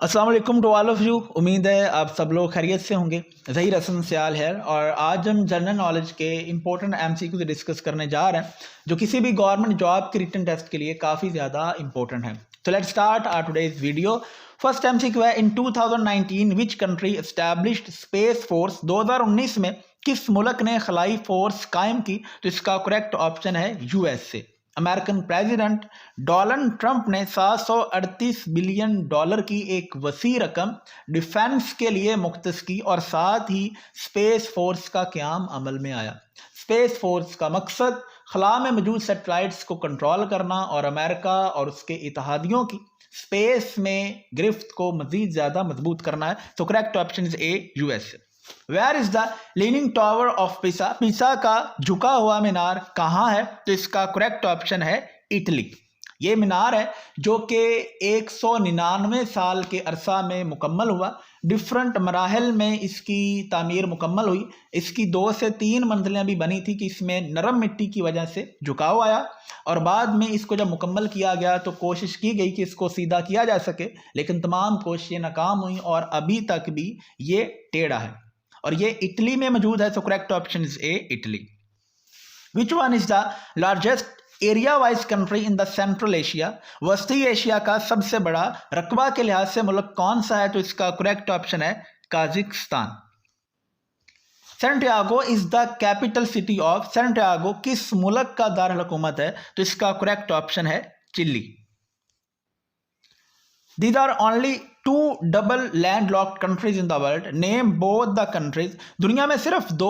अस्सलाम वालेकुम to all of you. उम्मीद है आप सब लोग खैरियत से होंगे। ज़हीर हसन सियाल है और आज हम जनरल नॉलेज के इंपॉर्टेंट एमसीक्यू से डिस्कस करने जा रहे हैं जो किसी भी गवर्नमेंट जॉब के रिटन टेस्ट के लिए काफ़ी ज़्यादा इंपॉर्टेंट है। तो let's start our today's video. First MCQ है, in 2019 which country established space force. 2019 में किस मुल्क ने खलाई फोर्स कायम की? तो इसका करेक्ट ऑप्शन है USA. American president Donald Trump ने 738 बिलियन डॉलर की एक वसी रकम डिफेंस के लिए मुख्तस की और साथ ही स्पेस फोर्स का क़याम अमल में आया। स्पेस फोर्स का मकसद खला में मौजूद सैटेलाइट्स को कंट्रोल करना और अमेरिका और उसके इत्तेहादियों की स्पेस में गिरफ्त को मजीद ज़्यादा मजबूत करना है। तो correct option is A, USA. Where is the leaning tower of Pisa. Pisa का झुका हुआ मीनार कहाँ है? तो इसका करेक्ट ऑप्शन है इटली। ये मीनार है जो कि 199 साल के अरसा में मुकम्मल हुआ। डिफरेंट मराहल में इसकी तामीर मुकम्मल हुई। इसकी 2 से 3 मंजिलें भी बनी थी कि इसमें नरम मिट्टी की वजह से झुकाव आया और बाद में इसको जब मुकम्मल किया गया तो कोशिश की गई कि इसको सीधा किया जा सके, लेकिन तमाम कोशिशें नाकाम हुई और अभी तक भी ये टेढ़ा है और ये इटली में मौजूद है। तो correct option is A, Italy. Which one is the largest area wise country in the central Asia. वस्ती एशिया का सबसे बड़ा रकबा के लिहाज से मुल्क कौन सा है? तो इसका करेक्ट ऑप्शन है Kazakhstan. Santiago is the capital city of. Santiago किस मुल्क का दारुल हुकूमत है? तो इसका करेक्ट ऑप्शन है chilli. These are only 2 double landlocked countries in the world. Name both the countries. दुनिया में सिर्फ 2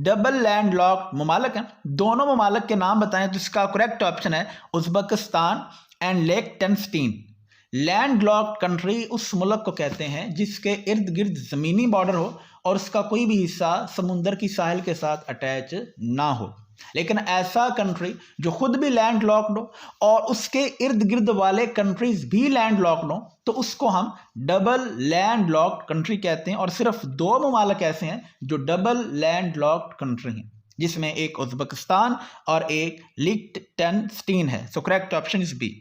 डबल लैंडलॉक्ड ममालिक हैं। दोनों ममालिक के नाम बताएं। तो इसका करेक्ट ऑप्शन है उज़्बेकिस्तान एंड लिechtenstein। लैंडलॉक्ड कंट्री उस मुल्क को कहते हैं जिसके इर्द गिर्द ज़मीनी बॉर्डर हो और उसका कोई भी हिस्सा समुंदर की साहिल के साथ अटैच ना हो। लेकिन ऐसा कंट्री जो खुद भी लैंड लॉक्ड हो और उसके इर्द गिर्द वाले कंट्रीज भी लैंड लॉक्ड हो तो उसको हम डबल लैंड लॉक्ड कंट्री कहते हैं। और सिर्फ 2 ममालिक ऐसे हैं जो डबल लैंड लॉक्ड कंट्री हैं, जिसमें एक उज़्बेकिस्तान और एक लिechtenstein है। So correct option is B.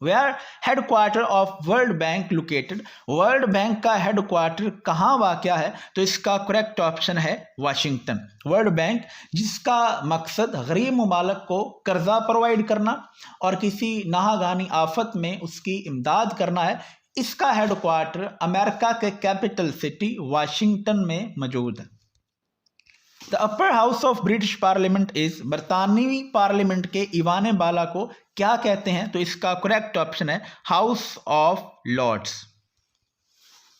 Where headquarter of world bank located. World bank का हेडक्वार्टर कहाँ वाक़या है? तो इसका करेक्ट ऑप्शन है वाशिंगटन। वर्ल्ड बैंक जिसका मकसद गरीब ममालिक को कर्जा प्रोवाइड करना और किसी नाहगानी आफत में उसकी इमदाद करना है, इसका हेडक्वार्टर अमेरिका के कैपिटल सिटी वाशिंगटन में मौजूद है। The upper house of British parliament is. बरतानवी पार्लियामेंट के ईवान बाला को क्या कहते हैं? तो इसका करेक्ट ऑप्शन है house of lords.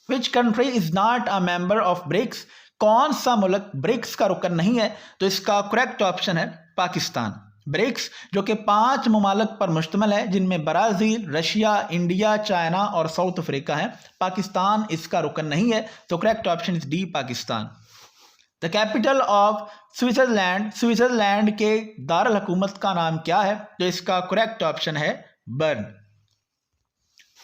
Which country is not a member of BRICS. कौन सा मुल्क ब्रिक्स का रुकन नहीं है? तो इसका करेक्ट ऑप्शन है पाकिस्तान। ब्रिक्स जो कि 5 ममालिक पर मुश्तमिल है जिनमें ब्राज़ील, रशिया, इंडिया, चाइना और साउथ अफ्रीका है। पाकिस्तान इसका रुकन नहीं है। तो correct option is D, Pakistan. The capital of Switzerland. Switzerland के दारुल हुकूमत का नाम क्या है? तो इसका करेक्ट ऑप्शन है Bern.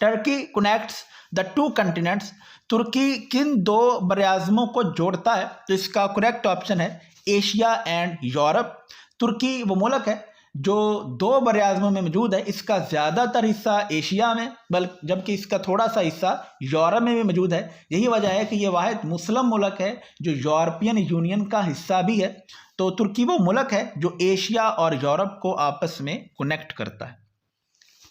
Turkey connects the 2 continents. तुर्की किन 2 बरआज़मों को जोड़ता है? तो इसका करेक्ट ऑप्शन है एशिया एंड यूरोप। तुर्की वो मुल्क है जो 2 बरआज़मों में मौजूद है। इसका ज़्यादातर हिस्सा एशिया में जबकि इसका थोड़ा सा हिस्सा यूरोप में भी मौजूद है। यही वजह है कि ये वाहिद मुस्लिम मुल्क है जो यूरोपियन यूनियन का हिस्सा भी है। तो तुर्की वो मुल्क है जो एशिया और यूरोप को आपस में कनेक्ट करता है।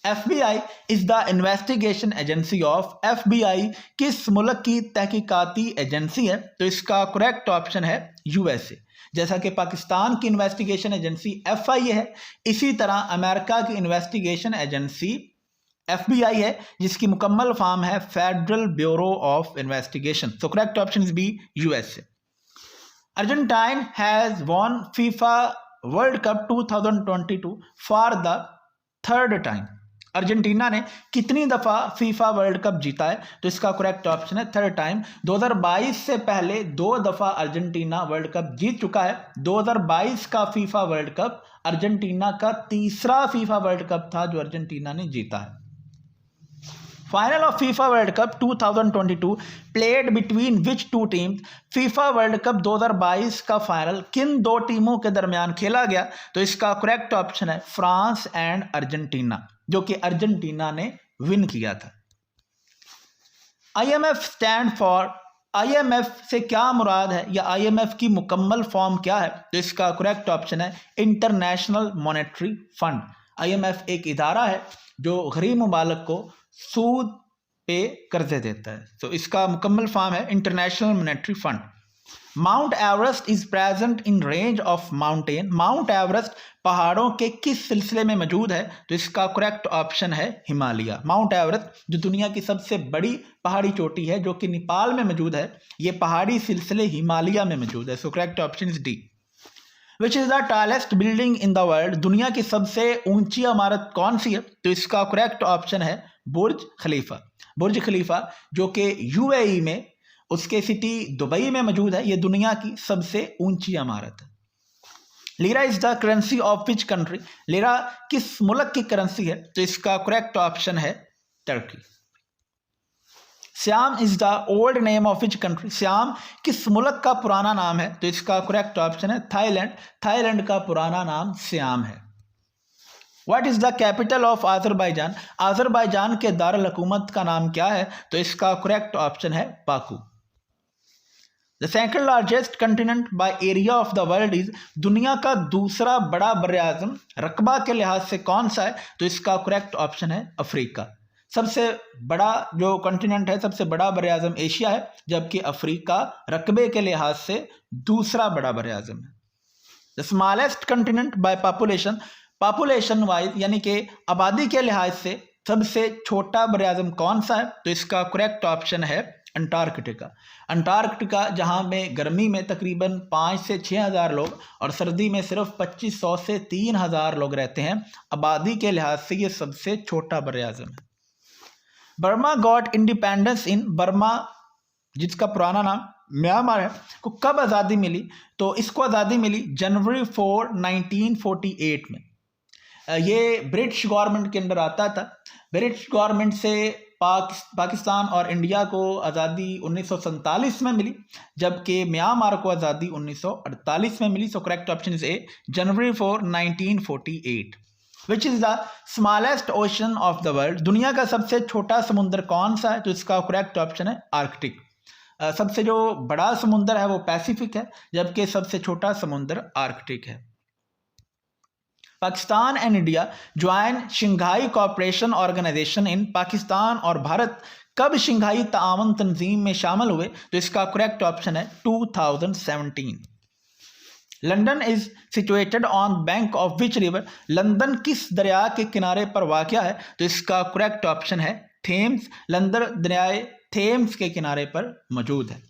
FBI is the investigation agency of. FBI किस मुल्क की तहकीकाती एजेंसी है? तो इसका करेक्ट ऑप्शन है यूएसए। जैसा कि पाकिस्तान की इन्वेस्टिगेशन एजेंसी FIA है, इसी तरह अमेरिका की इन्वेस्टिगेशन एजेंसी FBI है जिसकी मुकम्मल फॉर्म है federal bureau of investigation. So correct option is B, USA. Argentine has won FIFA world cup 2022 for the 3rd time. Argentina ने कितनी दफ़ा फीफा वर्ल्ड कप जीता है? तो इसका करेक्ट ऑप्शन है 3rd टाइम। 2022 से पहले 2 दफ़ा अर्जेंटीना वर्ल्ड कप जीत चुका है। 2022 का फीफा वर्ल्ड कप अर्जेंटीना का 3रा फीफा वर्ल्ड कप था जो अर्जेंटीना ने जीता है। Final of FIFA world cup 2022 played between which 2 teams. FIFA world cup 2022 का फाइनल किन 2 टीमों के दरमियान खेला गया? तो इसका करेक्ट ऑप्शन है फ्रांस एंड अर्जेंटीना, जो कि अर्जेंटीना ने विन किया था। IMF स्टैंड फॉर, IMF से क्या मुराद है या IMF की मुकम्मल फॉर्म क्या है? तो इसका करेक्ट ऑप्शन है इंटरनेशनल मॉनेटरी फंड। IMF एक इदारा है जो गरीब ममालिक को सूद पे कर्जे देता है। तो इसका मुकम्मल फॉर्म है international monetary fund. Mount Everest is present in range of mountain. Mount Everest पहाड़ों के किस सिलसिले में मौजूद है? तो इसका करेक्ट ऑप्शन है हिमालय। माउंट एवरेस्ट जो दुनिया की सबसे बड़ी पहाड़ी चोटी है जो कि नेपाल में मौजूद है, ये पहाड़ी सिलसिले हिमालय में मौजूद है। So correct option is D. Which is the tallest building in the world? दुनिया की सबसे ऊंची इमारत कौन सी है? तो इसका करेक्ट ऑप्शन है बुर्ज खलीफा। बुर्ज खलीफा जो कि UAE में उसके सिटी दुबई में मौजूद है, ये दुनिया की सबसे ऊंची इमारत है। Lira is the currency of which country? Lira किस मुल्क की करेंसी है? तो इसका करेक्ट ऑप्शन है Turkey. Shyam is the old name of which country? Shyam किस मुल्क का पुराना नाम है? तो इसका करेक्ट ऑप्शन है थाईलैंड। थाईलैंड का पुराना नाम श्याम है। What is the capital of Azerbaijan? Azerbaijan के दारुल हुकूमत का नाम क्या है? तो इसका करेक्ट ऑप्शन है Baku. The second largest continent by area of the world is? दुनिया का दूसरा बड़ा बर्र-ए-आज़म रकबा के लिहाज से कौन सा है? तो इसका करेक्ट ऑप्शन है अफ्रीका। सबसे बड़ा जो कंटिनेंट है, सबसे बड़ा बर्र-ए-आज़म एशिया है, जबकि अफ्रीका रकबे के लिहाज से दूसरा बड़ा बर्र-ए-आज़म है। The smallest continent by population? Population wise यानी कि आबादी के लिहाज से सबसे छोटा बर्र-ए-आज़म कौन सा है? तो इसका करेक्ट ऑप्शन है अंटार्कटिका। अंटार्कटिका जहां में गर्मी में तकरीबन 5 से 6 हज़ार लोग और सर्दी में सिर्फ 2500 से 3000 लोग रहते हैं। आबादी के लिहाज से ये सबसे छोटा बर्र-ए-आज़म है। Burma got independence in? Burma जिसका पुराना नाम म्यांमार है, को कब आज़ादी मिली? तो इसको आज़ादी मिली जनवरी 4, 1948 में। ये ब्रिटिश गवर्नमेंट के अंडर आता था। ब्रिटिश गवर्नमेंट से पाकिस्तान और इंडिया को आज़ादी 1947 में मिली, जबकि म्यांमार को आज़ादी 1948 में मिली। So correct option is A January 4, 1948। Which is the smallest ocean of the world? दुनिया का सबसे छोटा समुद्र कौन सा है? तो इसका करेक्ट ऑप्शन है आर्कटिक। सबसे जो बड़ा समुद्र है वो पैसिफिक है, जबकि सबसे छोटा समुद्र आर्कटिक है। Pakistan and India join Shanghai cooperation organisation in? Pakistan और भारत कब शंघाई ताआवन तंजीम में शामिल हुए? तो इसका करेक्ट ऑप्शन है 2017। London is situated on bank of which river? London किस दरिया के किनारे पर वाक़या है? तो इसका करेक्ट ऑप्शन है थेम्स। लंदन दरियाए थेम्स के किनारे पर मौजूद है।